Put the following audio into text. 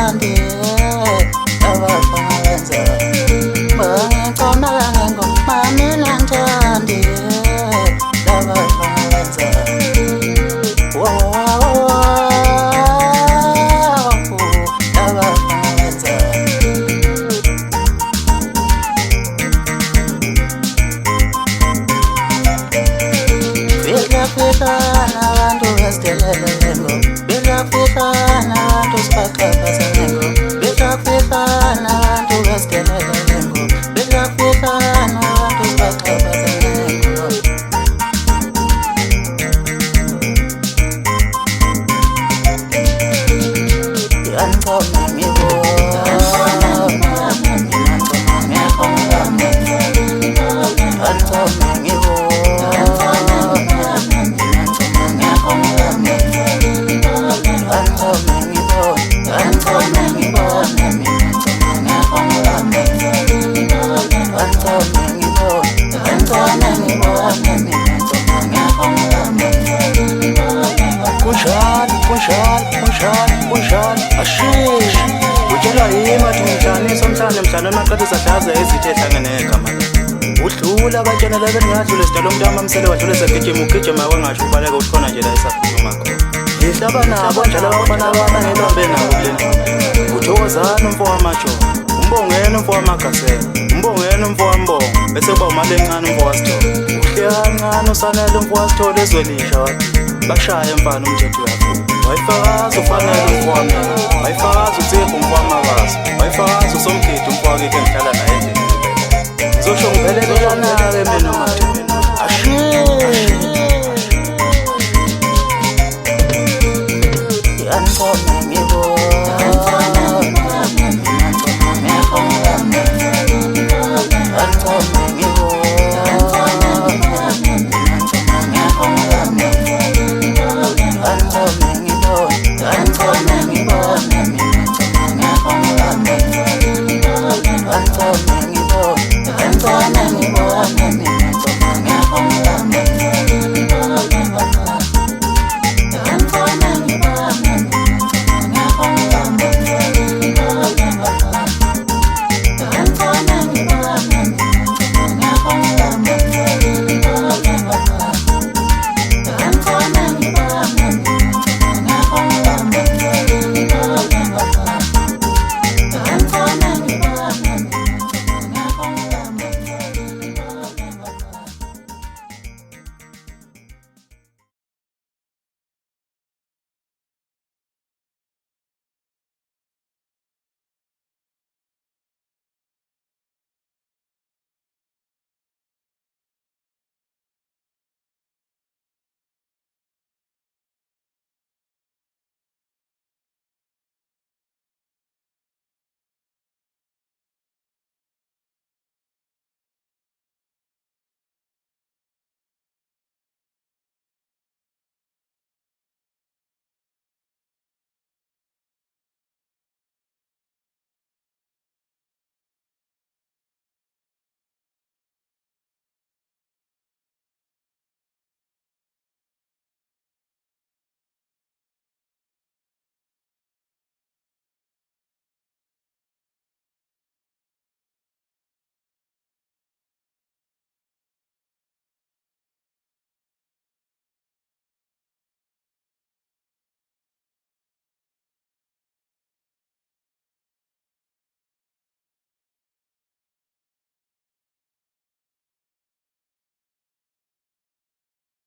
Njandi abafanza Bangekona ngengoma mina njandi abafanza abafanza Fitana abantu basidelelego Fitana abantu sibaqhaphazanengo Fitana abantu basidelelego Fitana abantu sibaqhaphazanengo Yancoma ngibona Yancoma ngiyakholwa Yancoma ngibona Kunjani ashishi utshelwa yimi athi ngijani somhlanje mhlanje maqedwe sadlaza ezithe hlangene negama udlula abatshena la bengathule sidala umntwana amsele wadlule segijima ugijima wangasho ubaleka ukhona nje la esaphuma khona ngihlaba nabo njalo abafana abangelombe nabo lena uthokozana umfo wamajo umbongene umfo wamagasela umbongene umfo wambongo bese kuba umali encane umfo wasithola uhlekancane usanele umfo wasithola ezwelisha wathi bashaya emfana umthetho yakho wayifakaza ufanele umfo wami wayifakaza uthepha umfo